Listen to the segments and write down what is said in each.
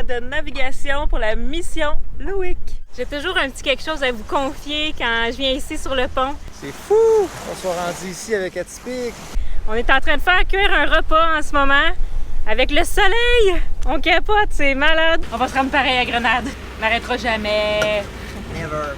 de navigation pour la mission Loïc. J'ai toujours un petit quelque chose à vous confier quand je viens ici sur le pont. C'est fou qu'on soit rendu ici avec Atypique. On est en train de faire cuire un repas en ce moment avec le soleil. On capote, c'est malade. On va se rendre pareil à Grenade. On n'arrêtera jamais. Never.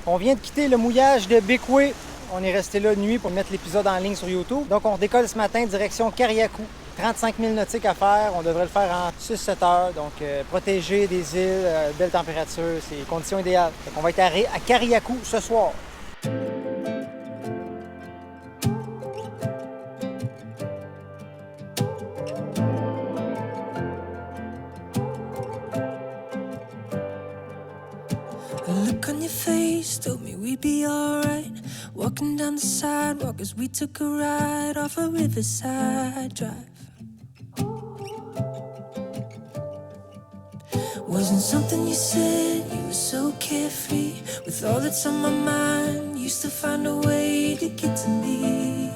On vient de quitter le mouillage de Bécoué. On est resté là de nuit pour mettre l'épisode en ligne sur YouTube. Donc on décolle ce matin direction Carriacou. 35 000 nautiques à faire. On devrait le faire en 6-7 heures. Donc protégé des îles, belle température, c'est les conditions idéales. Donc on va être à Carriacou ce soir. A look on your face told me we'd be alright. Walking down the sidewalk as we took a ride off a riverside drive. Wasn't something you said, you were so carefree. With all that's on my mind, used to find a way to get to me.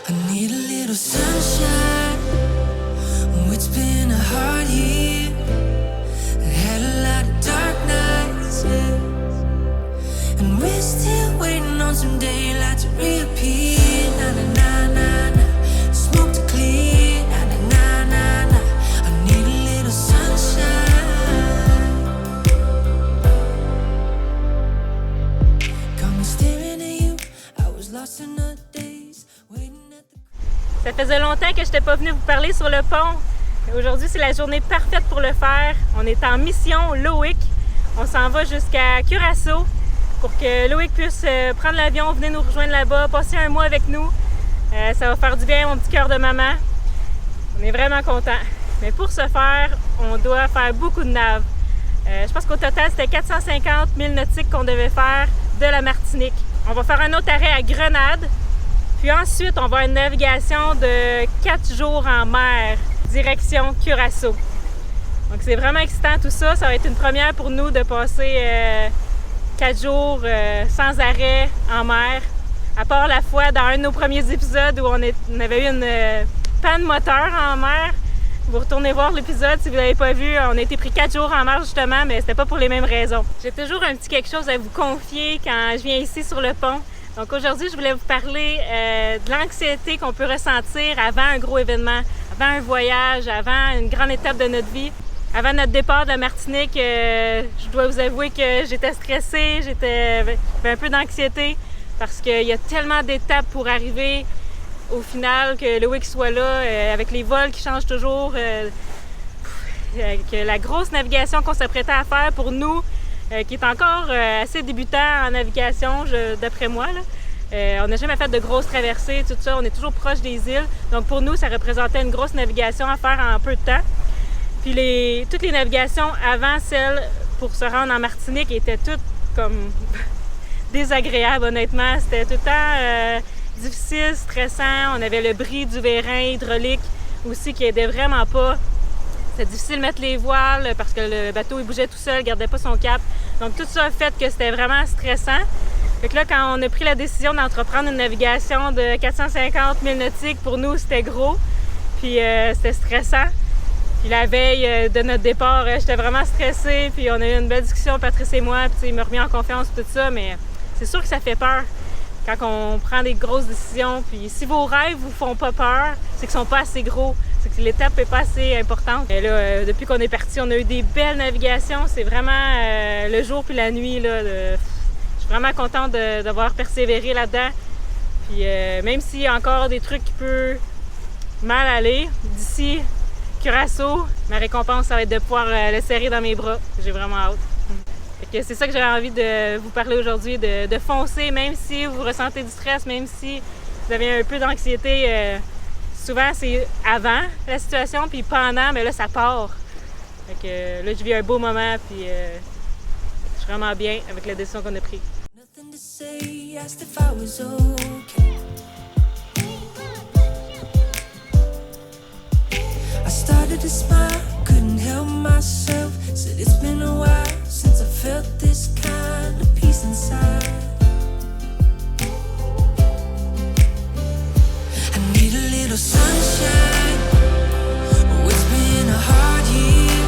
I need a little sunshine. Oh, it's been a hard year. Had a lot of dark nights, yeah. And we're still waiting on some daylight to reappear. Na na na na na, smoke to clear. Na na na na na, I need a little sunshine. Got me staring at you. I was lost in the days, waiting at the. Ça faisait longtemps que je n'étais pas venue vous parler sur le pont. Aujourd'hui, c'est la journée parfaite pour le faire. On est en mission Loïc. On s'en va jusqu'à Curaçao pour que Loïc puisse prendre l'avion, venir nous rejoindre là-bas, passer un mois avec nous. Ça va faire du bien à mon petit cœur de maman. On est vraiment contents. Mais pour ce faire, on doit faire beaucoup de naves. Je pense qu'au total, c'était 450 000 nautiques qu'on devait faire de la Martinique. On va faire un autre arrêt à Grenade. Puis ensuite, on va avoir une navigation de 4 jours en mer, direction Curaçao. Donc c'est vraiment excitant tout ça. Ça va être une première pour nous de passer 4 jours sans arrêt en mer. À part la fois dans un de nos premiers épisodes où on avait eu une panne moteur en mer. Vous retournez voir l'épisode si vous ne l'avez pas vu. On a été pris 4 jours en mer justement, mais c'était pas pour les mêmes raisons. J'ai toujours un petit quelque chose à vous confier quand je viens ici sur le pont. Donc aujourd'hui, je voulais vous parler de l'anxiété qu'on peut ressentir avant un gros événement, avant un voyage, avant une grande étape de notre vie. Avant notre départ de la Martinique, je dois vous avouer que j'étais stressée, j'avais un peu d'anxiété parce qu'il y a tellement d'étapes pour arriver au final que Loïc soit là, avec les vols qui changent toujours, que la grosse navigation qu'on s'apprêtait à faire pour nous, qui est encore assez débutant en navigation, d'après moi. Là. On n'a jamais fait de grosses traversées, tout ça. On est toujours proche des îles. Donc pour nous, ça représentait une grosse navigation à faire en peu de temps. Puis toutes les navigations avant celle pour se rendre en Martinique étaient toutes comme désagréables, honnêtement. C'était tout le temps difficile, stressant. On avait le bris du vérin hydraulique aussi qui aidait vraiment pas. C'était difficile de mettre les voiles parce que le bateau il bougeait tout seul, il gardait pas son cap. Donc tout ça a fait que c'était vraiment stressant. Fait que là, quand on a pris la décision d'entreprendre une navigation de 450 000 nautiques, pour nous, c'était gros. Puis c'était stressant. Puis la veille de notre départ, j'étais vraiment stressée. Puis on a eu une belle discussion, Patrice et moi. Puis il m'a remis en confiance, tout ça. Mais c'est sûr que ça fait peur quand on prend des grosses décisions. Puis si vos rêves vous font pas peur, c'est qu'ils sont pas assez gros. C'est que l'étape n'est pas assez importante. Et là, depuis qu'on est parti, on a eu des belles navigations. C'est vraiment le jour puis la nuit. Là, je suis vraiment contente d'avoir persévéré là-dedans. Puis même s'il y a encore des trucs qui peuvent mal aller, d'ici Curaçao, ma récompense, ça va être de pouvoir le serrer dans mes bras. J'ai vraiment hâte. Fait que c'est ça que j'avais envie de vous parler aujourd'hui, de foncer, même si vous ressentez du stress, même si vous avez un peu d'anxiété. Souvent, c'est avant la situation, puis pendant, mais là, ça part. Fait que là, je vis un beau moment, puis je suis vraiment bien avec la décision qu'on a prise. Nothing to say, asked if I was okay. I started to smile, couldn't help myself. Said it's been a while since I felt this kind of peace inside. I need a little sunshine. Oh, it's been a hard year.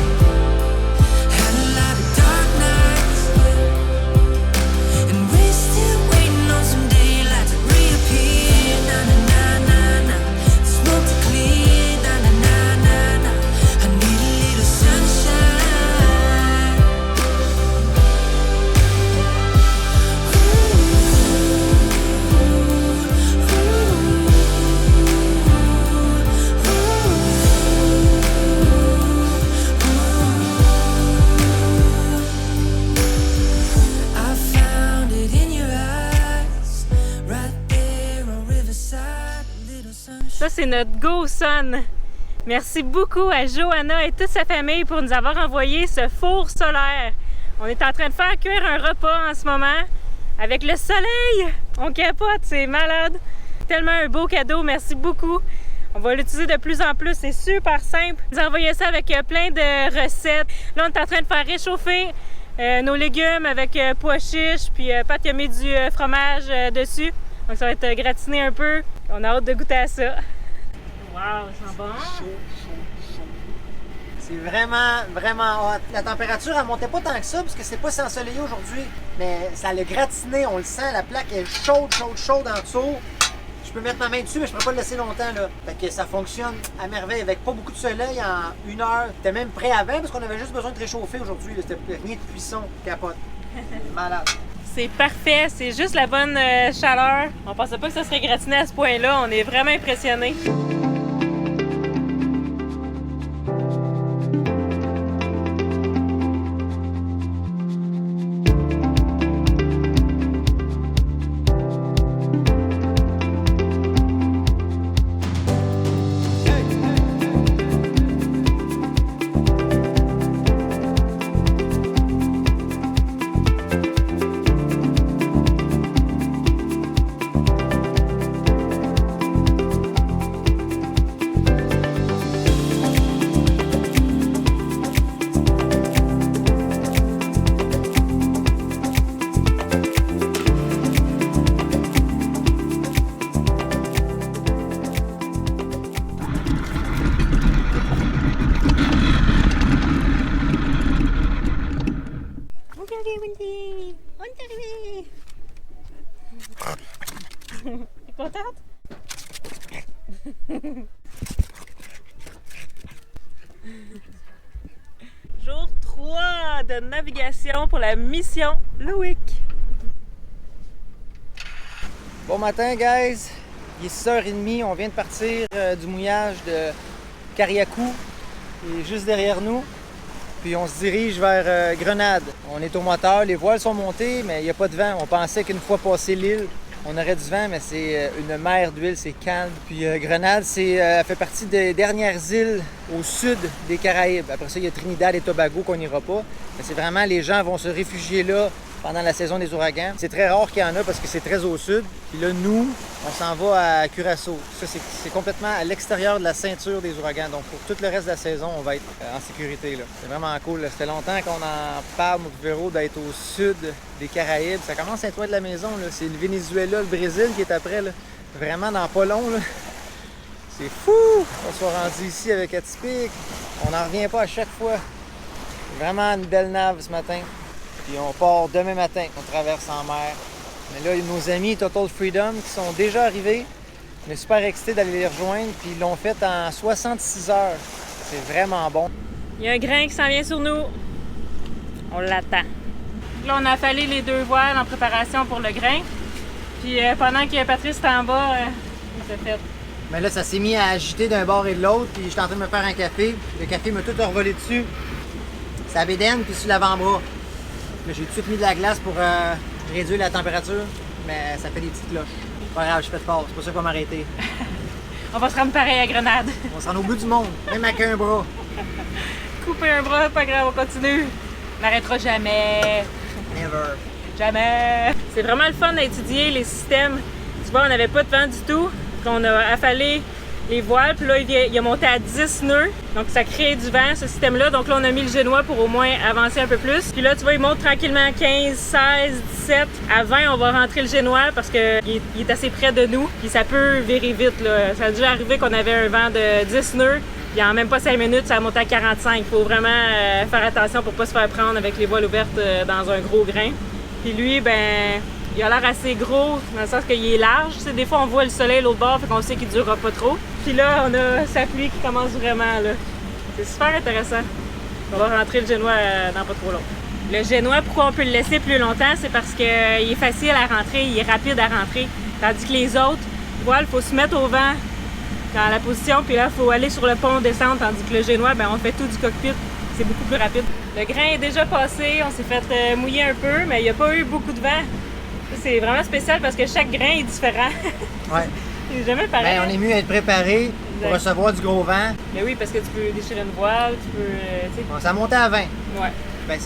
Had a lot of dark nights, yeah. And we're still waiting on some daylight to reappear. Na na na na na. Smoke to clear. Na na na na na. I need a little sunshine. I found it in your eyes, right there on Riverside, a little sunshine. Ça, c'est notre Go Sun. Merci beaucoup à Johanna et toute sa famille pour nous avoir envoyé ce four solaire. On est en train de faire cuire un repas en ce moment avec le soleil. On capote, c'est malade. Tellement un beau cadeau, merci beaucoup. On va l'utiliser de plus en plus, c'est super simple. Nous envoyer ça avec plein de recettes. Là, on est en train de faire réchauffer nos légumes avec pois chiches, puis Pat qui a mis du fromage dessus. Donc ça va être gratiné un peu. On a hâte de goûter à ça. Wow, ça sent bon. C'est vraiment, vraiment hot. La température, elle montait pas tant que ça, parce que c'est pas si ensoleillé aujourd'hui. Mais ça l'a gratiné, on le sent, la plaque est chaude, chaude, chaude en dessous. Je peux mettre ma main dessus, mais je peux pas le laisser longtemps, là. Fait que ça fonctionne à merveille, avec pas beaucoup de soleil, en 1 heure. C'était même prêt avant, parce qu'on avait juste besoin de réchauffer aujourd'hui. C'était rien de cuisson, capote. Malade. C'est parfait, c'est juste la bonne chaleur. On pensait pas que ça serait gratiné à ce point-là, on est vraiment impressionnés. Wendy! On est arrivé! T'es contente? Jour 3 de navigation pour la mission Loïc. Bon matin, guys. Il est 6h30. On vient de partir du mouillage de Carriacou, qui est juste derrière nous. Puis on se dirige vers Grenade. On est au moteur, les voiles sont montées, mais il n'y a pas de vent. On pensait qu'une fois passé l'île, on aurait du vent, mais c'est une mer d'huile, c'est calme. Puis Grenade, fait partie des dernières îles au sud des Caraïbes. Après ça, il y a Trinidad et Tobago qu'on n'ira pas. Mais c'est vraiment, les gens vont se réfugier là pendant la saison des ouragans. C'est très rare qu'il y en a parce que c'est très au sud. Puis là, nous, on s'en va à Curaçao. Ça, c'est complètement à l'extérieur de la ceinture des ouragans. Donc, pour tout le reste de la saison, on va être en sécurité, là. C'est vraiment cool, là. Ça fait longtemps qu'on en parle, mon Véro, d'être au sud des Caraïbes. Ça commence à être loin de la maison, là. C'est le Venezuela, le Brésil qui est après, là. Vraiment dans pas long, là. C'est fou qu'on soit rendu ici avec Atypique. On n'en revient pas à chaque fois. C'est vraiment une belle nave ce matin. Puis on part demain matin, on traverse en mer. Mais là, il y a nos amis Total Freedom qui sont déjà arrivés. On est super excités d'aller les rejoindre, puis ils l'ont fait en 66 heures. C'est vraiment bon. Il y a un grain qui s'en vient sur nous. On l'attend. Là, on a affalé les 2 voiles en préparation pour le grain. Puis pendant que Patrice est en bas, il s'est fait. Mais là, ça s'est mis à agiter d'un bord et de l'autre, puis j'étais en train de me faire un café. Le café m'a tout revolé dessus. Ça bédaine, puis sur l'avant-bras. Là, j'ai tout de suite mis de la glace pour réduire la température, mais ça fait des petites cloches. Pas grave, je fais de force, c'est pas ça qu'on va m'arrêter. On va se rendre pareil à Grenade. On se rend au bout du monde, même avec un bras. Couper un bras, pas grave, on continue. On n'arrêtera jamais. Never. Jamais! C'est vraiment le fun d'étudier les systèmes. Tu vois, on n'avait pas de vent du tout. Puis on a affalé les voiles, puis là, il a monté à 10 nœuds. Donc, ça crée du vent, ce système-là. Donc là, on a mis le génois pour au moins avancer un peu plus. Puis là, tu vois, il monte tranquillement 15, 16, 17. À 20, on va rentrer le génois parce qu'il est assez près de nous. Puis ça peut virer vite, là. Ça a dû arriver qu'on avait un vent de 10 nœuds. Puis en même pas 5 minutes, ça a monté à 45. Il faut vraiment faire attention pour pas se faire prendre avec les voiles ouvertes dans un gros grain. Puis lui, ben, il a l'air assez gros, dans le sens qu'il est large. Tu sais, des fois, on voit le soleil l'autre bord, fait qu'on sait qu'il ne durera pas trop. Puis là, on a sa pluie qui commence vraiment, là. C'est super intéressant. On va rentrer le génois dans pas trop long. Le génois, pourquoi on peut le laisser plus longtemps? C'est parce qu'il est facile à rentrer, il est rapide à rentrer. Tandis que les autres, voiles, il faut se mettre au vent dans la position, puis là, il faut aller sur le pont, descendre, tandis que le génois, ben, on fait tout du cockpit. C'est beaucoup plus rapide. Le grain est déjà passé, on s'est fait mouiller un peu, mais il n'y a pas eu beaucoup de vent. C'est vraiment spécial parce que chaque grain est différent. Ouais. C'est jamais pareil. Ben, on est mieux être préparé pour recevoir du gros vent. Mais oui, parce que tu peux déchirer une voile, tu peux. Tu sais. Bon, ça a monté à 20. Ouais. Ben,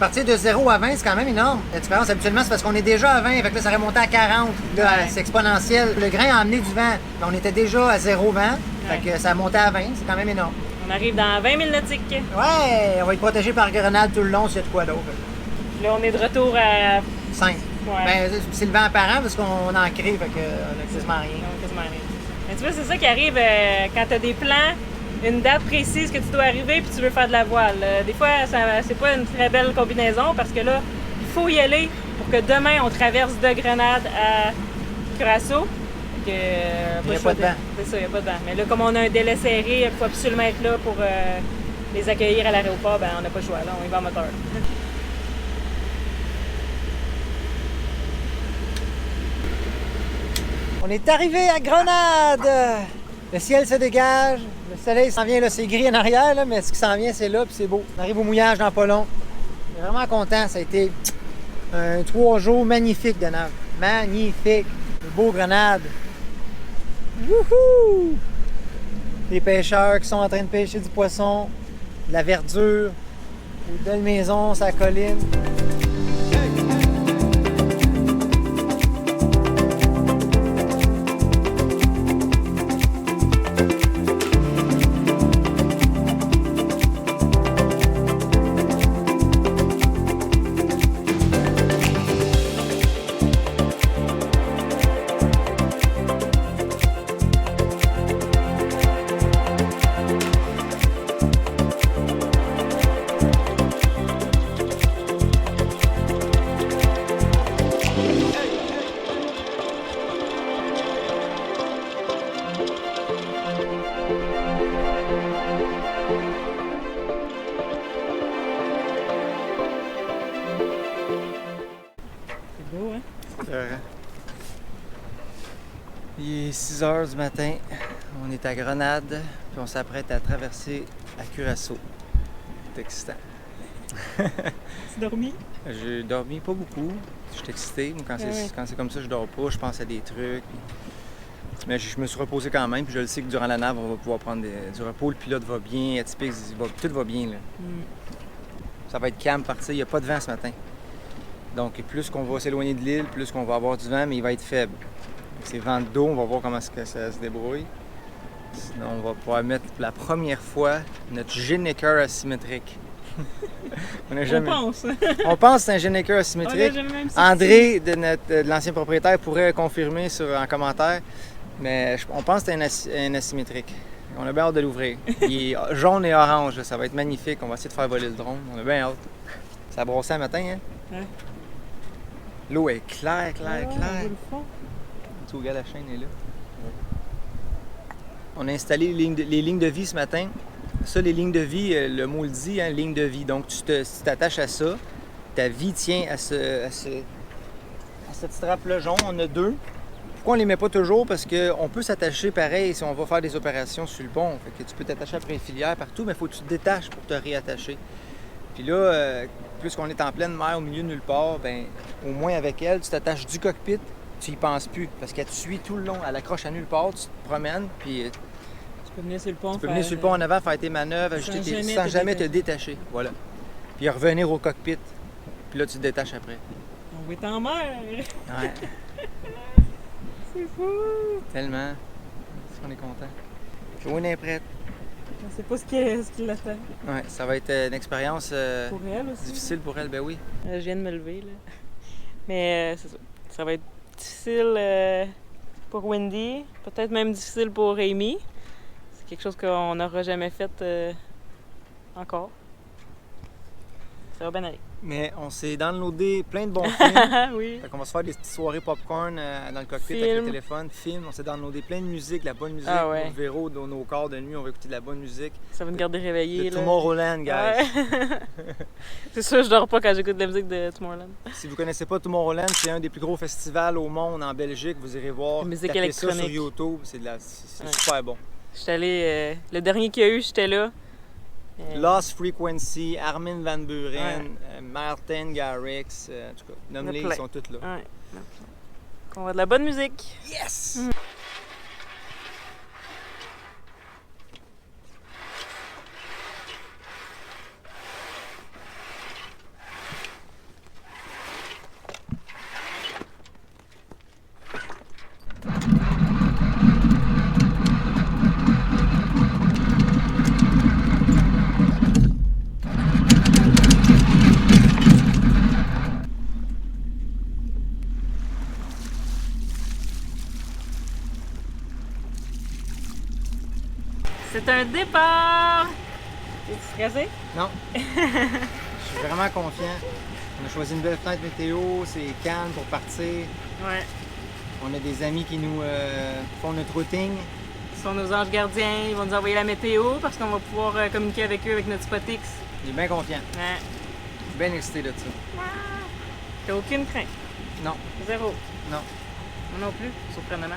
partir de 0 à 20, c'est quand même énorme. La différence, habituellement, c'est parce qu'on est déjà à 20, fait que là, ça aurait monté à 40. Là, Ouais. c'est exponentiel. Le grain a amené du vent. Ben, on était déjà à 0 vent, Ouais. fait que ça a monté à 20. C'est quand même énorme. On arrive dans 20 000 nautiques. Puis Ouais, on va être protégé par grenade tout le long s'il y a de quoi d'autre. là, on est de retour à. 5. Ouais. Ben, c'est le vent apparent parce qu'on en crée, fait qu'on a quasiment rien. Non, quasiment rien. Mais tu vois, c'est ça qui arrive quand tu as des plans, une date précise que tu dois arriver puis tu veux faire de la voile. Des fois, c'est pas une très belle combinaison parce que là, il faut y aller pour que demain, on traverse de Grenade à Curaçao. Il n'y a pas de vent. C'est ça, il n'y a pas de vent. Mais là, comme on a un délai serré, il faut absolument être là pour les accueillir à l'aéroport. Ben, on n'a pas le choix. Là, on y va en moteur. On est arrivé à Grenade! Le ciel se dégage, le soleil s'en vient, là, c'est gris en arrière, là, mais ce qui s'en vient, c'est là, puis c'est beau. On arrive au mouillage dans pas long. Je suis vraiment content, ça a été un 3 jours magnifique de nage. Magnifique! Le beau Grenade! Wouhou! Les pêcheurs qui sont en train de pêcher du poisson, de la verdure, des belles maisons, sa colline. C'est beau, hein? Il est 6 h du matin, on est à Grenade, puis on s'apprête à traverser à Curaçao. C'est excitant. Tu dormi? J'ai dormi pas beaucoup, je suis excité. Moi, quand c'est comme ça, je dors pas, je pense à des trucs. Mais je me suis reposé quand même, puis je le sais que durant la nave, on va pouvoir prendre du repos. Le pilote va bien, atypique, tout va bien. Là. Ça va être calme, partir, il n'y a pas de vent ce matin. Donc, plus qu'on va s'éloigner de l'île, plus qu'on va avoir du vent, mais il va être faible. C'est vent d'eau, on va voir comment ça se débrouille. Sinon, on va pouvoir mettre pour la première fois notre Gennaker asymétrique. On pense. On pense que c'est un Gennaker On l'a asymétrique. jamais même sorti. André, de l'ancien propriétaire, pourrait confirmer en commentaire, mais on pense que c'est un asymétrique. On a bien hâte de l'ouvrir. Il est jaune et orange, là, ça va être magnifique. On va essayer de faire voler le drone. On a bien hâte. Ça a brossé un matin, hein? Ouais. L'eau est claire. On voit le fond. Tu regardes, la chaîne est là. On a installé les lignes de vie ce matin. Ça, les lignes de vie, le mot le dit, hein, ligne de vie. Donc, si tu t'attaches à ça, ta vie tient à cette strap-là jaune. On a deux. Pourquoi on les met pas toujours? Parce qu'on peut s'attacher pareil si on va faire des opérations sur le pont. Fait que tu peux t'attacher après une filière partout, mais il faut que tu te détaches pour te réattacher. Puis là, puisqu'on est en pleine mer, au milieu de nulle part, ben au moins avec elle, tu t'attaches du cockpit, tu y penses plus. Parce qu'elle te suit tout le long. Elle accroche à nulle part, tu te promènes, puis Tu peux venir sur le pont. tu peux venir sur le pont en avant, faire tes manœuvres, sans jamais te détacher. Voilà. Puis revenir au cockpit. Puis là, tu te détaches après. On va être en mer! Ouais. C'est fou! Tellement. On est content. Joanne est prête. On sait pas ce qui l'attend. Ouais, ça va être une expérience Pour elle aussi. difficile pour elle, ben oui. Je viens de me lever, là. Mais c'est ça. Ça va être difficile pour Wendy, peut-être même difficile pour Amy. C'est quelque chose qu'on n'aura jamais fait encore. Ça va bien aller. Mais on s'est downloadé plein de bons films. Oui. Fait qu'on va se faire des petites soirées popcorn dans le cockpit avec le téléphone. Films, on s'est downloadé plein de musique, de la bonne musique. Ah ouais. Au Véro, dans nos corps de nuit, on va écouter de la bonne musique. Ça va nous garder réveillés. De Tomorrowland, guys. Ouais. C'est sûr, je dors pas quand j'écoute de la musique de Tomorrowland. Si vous connaissez pas Tomorrowland, c'est un des plus gros festivals au monde en Belgique. Vous irez voir. La musique tapez ça électronique. sur YouTube, c'est Ouais. super bon. J'étais allée. Le dernier qu'il y a eu, j'étais là. Lost Frequency, Armin van Buuren, Martin Garrix, en tout cas, nomme-les, ils sont tous là. Ouais. On va de la bonne musique. Yes! C'est un départ! Es-tu stressé? Non. Je suis vraiment confiant. On a choisi une belle fenêtre météo, c'est calme pour partir. Ouais. On a des amis qui nous font notre routing. Ce sont nos anges gardiens, ils vont nous envoyer la météo parce qu'on va pouvoir communiquer avec eux avec notre Spotix. Il est bien confiant. Ouais. Je suis bien excité de ça. T'as aucune crainte? Non, Zéro. non. Moi non plus, surprenamment.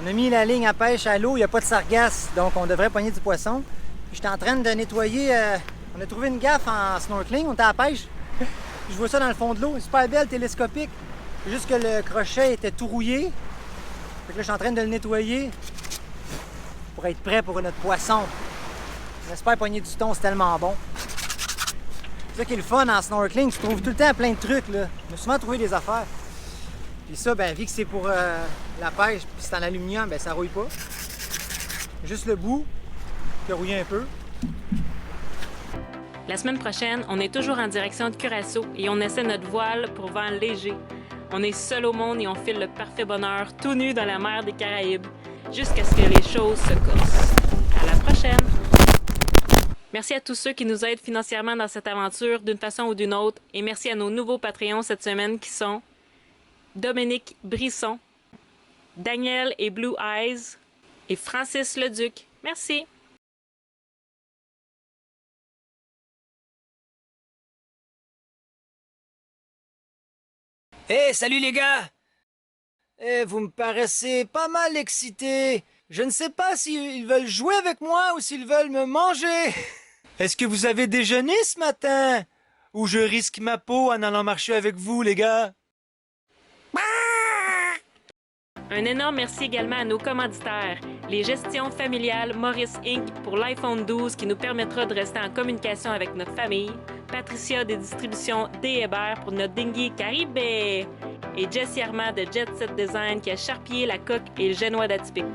On a mis la ligne à pêche à l'eau, il n'y a pas de sargasse, donc on devrait pogner du poisson. J'étais en train de nettoyer, on a trouvé une gaffe en snorkeling, on était à la pêche. Je vois ça dans le fond de l'eau, super belle, télescopique. C'est juste que le crochet était tout rouillé. Fait que là, je suis en train de le nettoyer pour être prêt pour notre poisson. J'espère pogner du thon, c'est tellement bon. C'est ça qui est le fun en snorkeling, tu trouves tout le temps plein de trucs. Là. On a souvent trouvé des affaires. Puis ça, ben, vu que c'est pour la pêche, puis c'est en aluminium, ben, ça rouille pas. Juste le bout qui a rouillé un peu. La semaine prochaine, on est toujours en direction de Curaçao et on essaie notre voile pour vent léger. On est seul au monde et on file le parfait bonheur tout nu dans la mer des Caraïbes jusqu'à ce que les choses se corsent. À la prochaine! Merci à tous ceux qui nous aident financièrement dans cette aventure d'une façon ou d'une autre et merci à nos nouveaux Patreons cette semaine qui sont Dominique Brisson, Daniel et Blue Eyes et Francis Leduc. Merci! Hey, salut les gars! Vous me paraissez pas mal excités. Je ne sais pas s'ils veulent jouer avec moi ou s'ils veulent me manger. Est-ce que vous avez déjeuné ce matin? Ou je risque ma peau en allant marcher avec vous, les gars? Un énorme merci également à nos commanditaires, les gestions familiales Maurice Inc. pour l'iPhone 12 qui nous permettra de rester en communication avec notre famille, Patricia des distributions D. Hébert pour notre dinghy Caribé et Jessie Armand de Jet Set Design qui a charpié la coque et le génois d'Atypique.